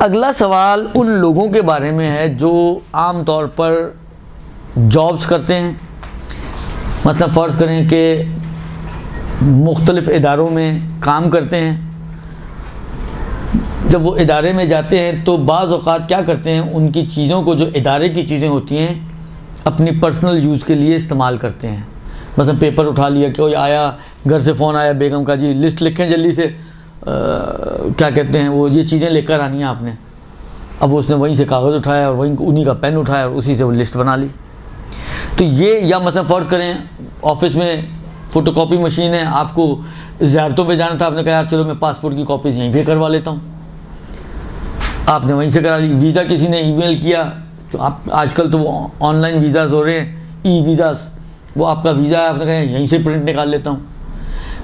اگلا سوال ان لوگوں کے بارے میں ہے جو عام طور پر جابس کرتے ہیں. مطلب فرض کریں کہ مختلف اداروں میں کام کرتے ہیں. جب وہ ادارے میں جاتے ہیں تو بعض اوقات کیا کرتے ہیں, ان کی چیزوں کو, جو ادارے کی چیزیں ہوتی ہیں, اپنی پرسنل یوز کے لیے استعمال کرتے ہیں. مثلا پیپر اٹھا لیا, کوئی آیا, گھر سے فون آیا بیگم کا, جی لسٹ لکھیں جلدی سے, کیا کہتے ہیں وہ, یہ چیزیں لے کر آنی ہیں آپ نے. اب اس نے وہیں سے کاغذ اٹھایا اور وہیں انہی کا پین اٹھایا اور اسی سے وہ لسٹ بنا لی. تو یہ, یا مثلا فرض کریں آفس میں فوٹو کاپی مشین ہے, آپ کو زیارتوں پہ جانا تھا, آپ نے کہا یار چلو میں پاسپورٹ کی کاپیز یہیں پہ کروا لیتا ہوں, آپ نے وہیں سے کرا لی. ویزا کسی نے ای میل کیا, تو آپ آج کل تو وہ آن لائن ویزاز ہو رہے ہیں, ای ویزاز, وہ آپ کا ویزا ہے, آپ نے کہا یہیں سے پرنٹ نکال لیتا ہوں.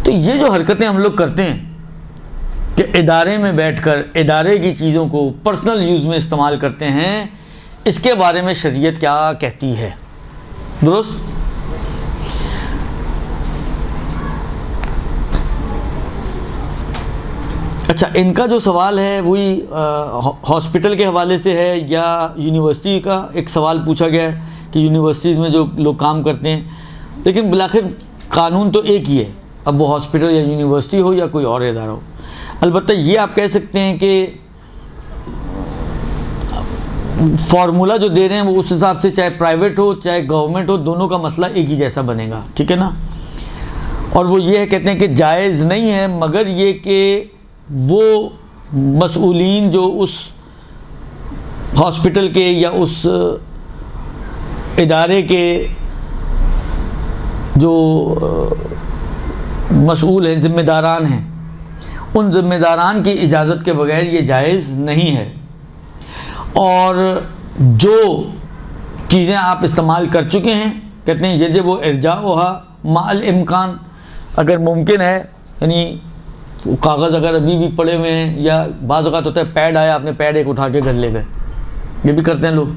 تو یہ جو حرکتیں ہم لوگ کرتے ہیں کہ ادارے میں بیٹھ کر ادارے کی چیزوں کو پرسنل یوز میں استعمال کرتے ہیں, اس کے بارے میں شریعت کیا کہتی ہے؟ درست؟ اچھا, ان کا جو سوال ہے وہی ہاسپٹل کے حوالے سے ہے یا یونیورسٹی کا ایک سوال پوچھا گیا ہے کہ یونیورسٹیز میں جو لوگ کام کرتے ہیں, لیکن بالآخر قانون تو ایک ہی ہے, اب وہ ہاسپٹل یا یونیورسٹی ہو یا کوئی اور ادارہ ہو. البتہ یہ آپ کہہ سکتے ہیں کہ فارمولہ جو دے رہے ہیں وہ اس حساب سے چاہے پرائیویٹ ہو چاہے گورنمنٹ ہو, دونوں کا مسئلہ ایک ہی جیسا بنے گا, ٹھیک ہے نا. اور وہ یہ ہے, کہتے ہیں کہ جائز نہیں ہے, مگر یہ کہ وہ مسئولین جو اس ہاسپٹل کے یا اس ادارے کے جو مسئول ہیں, ذمہ داران ہیں, ان ذمہ داران کی اجازت کے بغیر یہ جائز نہیں ہے. اور جو چیزیں آپ استعمال کر چکے ہیں, کہتے ہیں یجب ارجاؤها مع الامکان, اگر ممکن ہے, یعنی کاغذ اگر ابھی بھی پڑے ہوئے ہیں, یا بعض اوقات ہوتا ہے پیڈ آیا, آپ نے پیڈ ایک اٹھا کے گھر لے گئے, یہ بھی کرتے ہیں لوگ.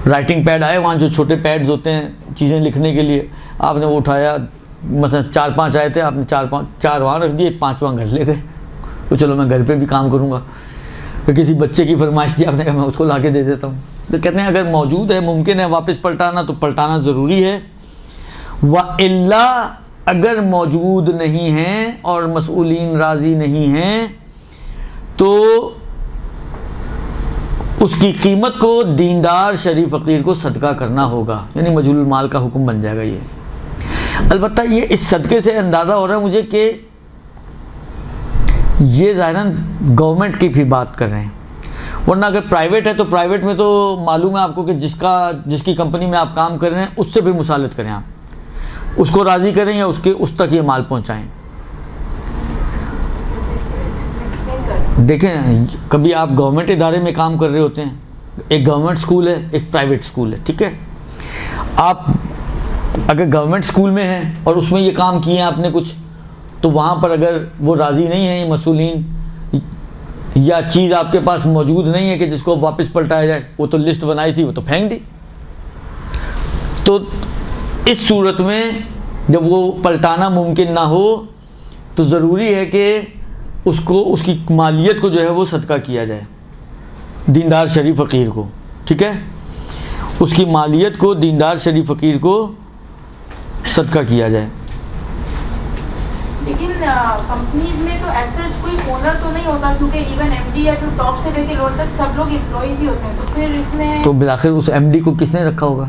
رائٹنگ پیڈ آئے, وہاں جو چھوٹے پیڈز ہوتے ہیں چیزیں لکھنے کے لیے, آپ نے وہ اٹھایا, مثلا 4-5 آئے تھے, آپ نے 4 وہاں رکھ دیے, 5واں گھر لے گئے. تو چلو میں گھر پہ بھی کام کروں گا. تو کسی بچے کی فرمائش تھی, آپ نے کہا میں اس کو لا کے دے دیتا ہوں. تو کہتے ہیں اگر موجود ہے, ممکن ہے واپس پلٹانا, تو پلٹانا ضروری ہے. وَإِلَّا, اگر موجود نہیں ہیں اور مسئولین راضی نہیں ہیں, تو اس کی قیمت کو دیندار شریف فقیر کو صدقہ کرنا ہوگا, یعنی مجہول المال کا حکم بن جائے گا یہ. البتہ یہ اس صدقے سے اندازہ ہو رہا ہے مجھے کہ یہ ظاہراً گورنمنٹ کی بھی بات کر رہے ہیں, ورنہ اگر پرائیویٹ ہے تو پرائیویٹ میں تو معلوم ہے آپ کو کہ جس کی کمپنی میں آپ کام کر رہے ہیں اس سے بھی مصالحت کریں, آپ اس کو راضی کریں یا اس تک یہ مال پہنچائیں. دیکھیں, کبھی آپ گورنمنٹ ادارے میں کام کر رہے ہوتے ہیں, ایک گورنمنٹ اسکول ہے ایک پرائیویٹ اسکول ہے, ٹھیک ہے. آپ اگر گورنمنٹ اسکول میں ہیں اور اس میں یہ کام کیے ہیں آپ نے کچھ, تو وہاں پر اگر وہ راضی نہیں ہیں مسئولین, یا چیز آپ کے پاس موجود نہیں ہے کہ جس کو واپس پلٹایا جائے, وہ تو لسٹ بنائی تھی وہ تو پھینک دی, تو اس صورت میں جب وہ پلٹانا ممکن نہ ہو تو ضروری ہے کہ اس کی مالیت کو جو ہے وہ صدقہ کیا جائے دیندار شریف فقیر کو, ٹھیک ہے. اس کی مالیت کو دیندار شریف فقیر کو صدقہ کیا جائے. لیکن کمپنیز میں تو ایسا کوئی اونر تو نہیں ہوتا, کیونکہ ایون ایم ڈی یا جو ٹاپ سے لے کے لوور تک سب لوگ امپلائیز ہی ہوتے ہیں, تو پھر اس میں تو بالآخر اس ایم ڈی کو کس نے رکھا ہوگا؟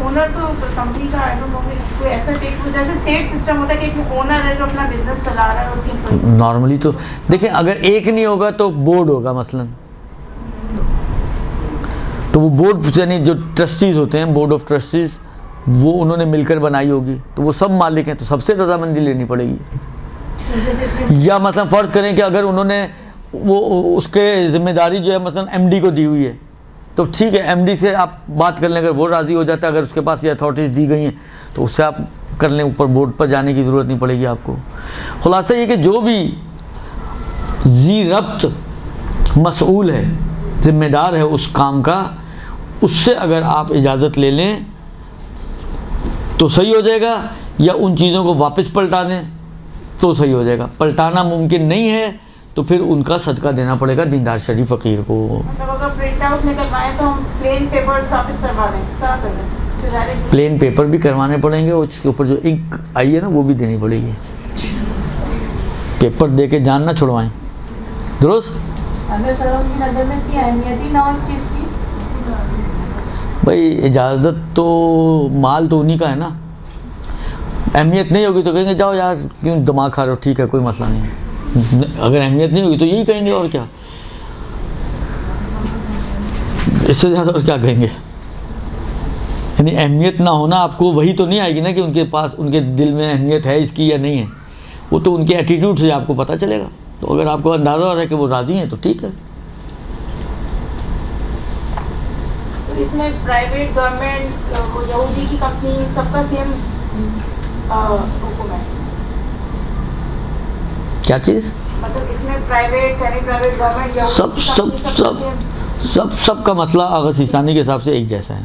اونر تو کمپنی کا کوئی ایسا جیسے سیٹ سسٹم ہوتا ہے کہ ایک اونر ہے جو اپنا بزنس چلا رہا ہے, اس کی امپلائیز. نارملی تو دیکھیں, اگر ایک نہیں ہوگا تو بورڈ ہوگا مثلاً, تو وہ بورڈ یعنی جو ٹرسٹیز ہوتے ہیں, بورڈ آف ٹرسٹیز, وہ انہوں نے مل کر بنائی ہوگی, تو وہ سب مالک ہیں, تو سب سے رضامندی لینی پڑے گی. یا مثلا فرض کریں کہ اگر انہوں نے وہ اس کے ذمہ داری جو ہے مثلا ایم ڈی کو دی ہوئی ہے, تو ٹھیک ہے ایم ڈی سے آپ بات کر لیں, اگر وہ راضی ہو جاتا ہے, اگر اس کے پاس یہ اتھارٹیز دی گئی ہیں تو اس سے آپ کر لیں, اوپر بورڈ پر جانے کی ضرورت نہیں پڑے گی آپ کو. خلاصہ یہ کہ جو بھی ذی ربط مسئول ہے, ذمہ دار ہے اس کام کا, اس سے اگر آپ اجازت لے لیں تو صحیح ہو جائے گا, یا ان چیزوں کو واپس پلٹا دیں تو صحیح ہو جائے گا. پلٹانا ممکن نہیں ہے تو پھر ان کا صدقہ دینا پڑے گا دیندار شریف فقیر کو. مطلب اگر پرنٹ آؤٹ نکلوائیں تو ہم پلین پیپرز واپس کروا دیں, اس طرح کر دیں؟ پلین پیپر بھی کروانے پڑیں گے, اور اس کے اوپر جو انک آئی ہے نا وہ بھی دینی پڑے گی. پیپر دے کے جان نہ چھڑوائیں. درست. اگر سر ان کی نظر میں اتنی اہمیت ہی نہ ہو اس چیز کی, بھائی اجازت تو مال تو انہی کا ہے نا, اہمیت نہیں ہوگی تو کہیں گے جاؤ یار کیوں دماغ کھا رہے ہو, ٹھیک ہے کوئی مسئلہ نہیں ہے. اگر اہمیت نہیں ہوگی تو یہی کہیں گے, اور کیا, اس سے زیادہ اور کیا کہیں گے. یعنی اہمیت نہ ہونا آپ کو وہی تو نہیں آئے گی نا کہ ان کے پاس ان کے دل میں اہمیت ہے اس کی یا نہیں ہے, وہ تو ان کے ایٹیٹیوڈ سے آپ کو پتہ چلے گا. تو اگر آپ کو اندازہ ہو رہا ہے کہ وہ راضی ہیں تو ٹھیک ہے. تو اس میں پرائیویٹ گورنمنٹ یہودی کی کمپنی سب کا سیم حکم ہے؟ کیا چیز؟ مطلب اس میں پرائیویٹ سیمی پرائیویٹ گورنمنٹ سب سب سب سب کا مسئلہ آغا سیستانی کے حساب سے ایک جیسا ہے.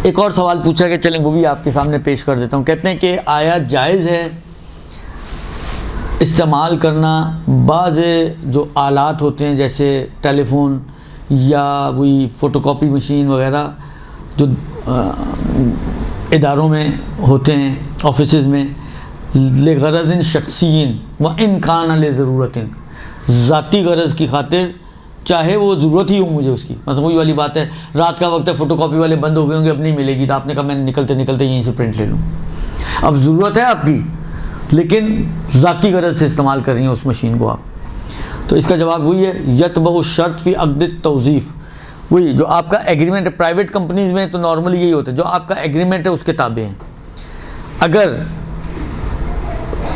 ایک اور سوال پوچھا کہ چلیں وہ بھی آپ کے سامنے پیش کر دیتا ہوں. کہتے ہیں کہ آیا جائز ہے استعمال کرنا بعض جو آلات ہوتے ہیں جیسے ٹیلی فون یا وہی فوٹو کاپی مشین وغیرہ جو اداروں میں ہوتے ہیں, آفیسز میں, لغرض شخصی و ان کان لضرورت, ذاتی غرض کی خاطر, چاہے وہ ضرورت ہی ہو مجھے اس کی. مثلا وہی والی بات ہے, رات کا وقت ہے, فوٹو کاپی والے بند ہو گئے ہوں گے, اب نہیں ملے گی, تو آپ نے کہا میں نکلتے نکلتے یہیں سے پرنٹ لے لوں. اب ضرورت ہے آپ کی لیکن ذاتی غرض سے استعمال کر رہی ہیں اس مشین کو آپ, تو اس کا جواب وہی ہے یتبع الشرط فی عقد التوظیف. وہی جو آپ کا ایگریمنٹ ہے, پرائیویٹ کمپنیز میں تو نارملی یہی ہوتا ہے, جو آپ کا ایگریمنٹ ہے اس کے تابع ہیں. اگر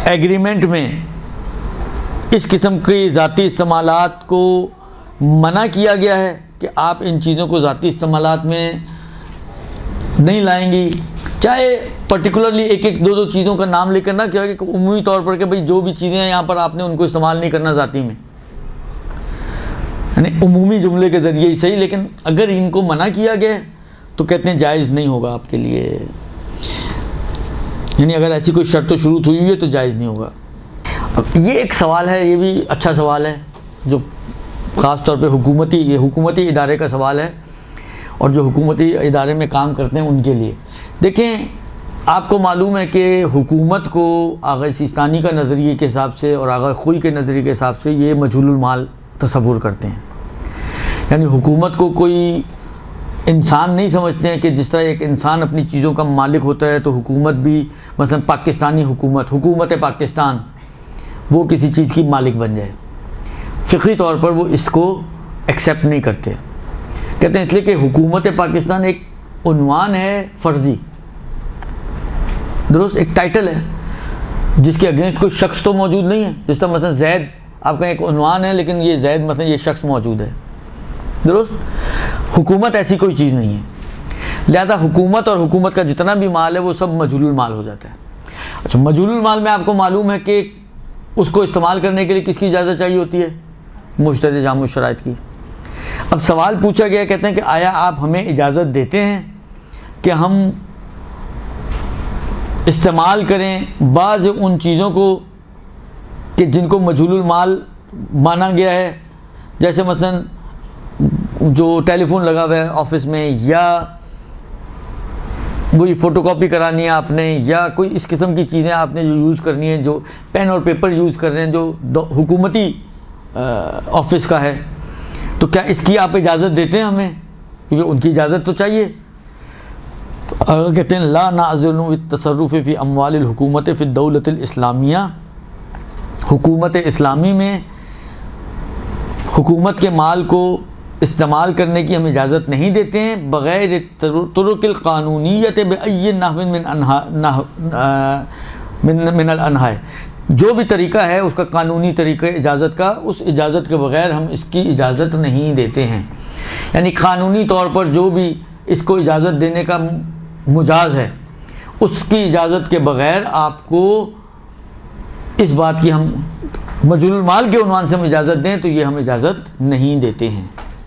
ایگریمنٹ میں اس قسم کی ذاتی استعمالات کو منع کیا گیا ہے کہ آپ ان چیزوں کو ذاتی استعمالات میں نہیں لائیں گی, چاہے پرٹیکولرلی ایک ایک دو دو چیزوں کا نام لے کر نہ کیا کہ عمومی طور پر کہ بھئی جو بھی چیزیں ہیں یہاں پر آپ نے ان کو استعمال نہیں کرنا ذاتی میں, یعنی عمومی جملے کے ذریعے ہی صحیح, لیکن اگر ان کو منع کیا گیا تو کہتے ہیں جائز نہیں ہوگا آپ کے لیے. یعنی اگر ایسی کوئی شرط و شروط ہوئی ہے تو جائز نہیں ہوگا. اب یہ ایک سوال ہے, یہ بھی اچھا سوال ہے, جو خاص طور پہ حکومتی ادارے کا سوال ہے, اور جو حکومتی ادارے میں کام کرتے ہیں ان کے لیے. دیکھیں آپ کو معلوم ہے کہ حکومت کو آغا سیستانی کا نظریے کے حساب سے اور آغا خوئی کے نظریے کے حساب سے یہ مجہول المال تصور کرتے ہیں. یعنی حکومت کو کوئی انسان نہیں سمجھتے ہیں کہ جس طرح ایک انسان اپنی چیزوں کا مالک ہوتا ہے تو حکومت بھی, مثلا پاکستانی حکومت پاکستان وہ کسی چیز کی مالک بن جائے. فقہی طور پر وہ اس کو ایکسیپٹ نہیں کرتے. کہتے ہیں اس لیے کہ حکومت پاکستان ایک عنوان ہے فرضی, درست, ایک ٹائٹل ہے جس کے اگینسٹ کوئی شخص تو موجود نہیں ہے. جس طرح مثلا زید آپ کا ایک عنوان ہے لیکن یہ زید مثلا یہ شخص موجود ہے, درست. حکومت ایسی کوئی چیز نہیں ہے, لہذا حکومت اور حکومت کا جتنا بھی مال ہے وہ سب مجہول المال ہو جاتا ہے. اچھا, مجہول المال میں آپ کو معلوم ہے کہ اس کو استعمال کرنے کے لیے کس کی اجازت چاہیے ہوتی ہے؟ مجتہد جامع الشرائط کی. اب سوال پوچھا گیا, کہتے ہیں کہ آیا آپ ہمیں اجازت دیتے ہیں کہ ہم استعمال کریں بعض ان چیزوں کو کہ جن کو مجہول المال مانا گیا ہے, جیسے مثلا جو ٹیلی فون لگا ہوا ہے آفس میں, یا وہی فوٹو کاپی کرانی ہے آپ نے, یا کوئی اس قسم کی چیزیں آپ نے جو یوز کرنی ہے, جو پین اور پیپر یوز کر رہے ہیں جو حکومتی آفس کا ہے, تو کیا اس کی آپ اجازت دیتے ہیں ہمیں؟ کیونکہ ان کی اجازت تو چاہیے. اگر کہتے ہیں لا نعزل التصرف فی اموال الحکومت فی الدولۃ الاسلامیہ, حکومت اسلامی میں حکومت کے مال کو استعمال کرنے کی ہم اجازت نہیں دیتے ہیں بغیر طرق القانونیت بأی نحو من الانحاء, جو بھی طریقہ ہے اس کا قانونی طریقہ اجازت کا, اس اجازت کے بغیر ہم اس کی اجازت نہیں دیتے ہیں. یعنی قانونی طور پر جو بھی اس کو اجازت دینے کا مجاز ہے اس کی اجازت کے بغیر آپ کو اس بات کی ہم مجہول المال کے عنوان سے ہم اجازت دیں تو یہ ہم اجازت نہیں دیتے ہیں.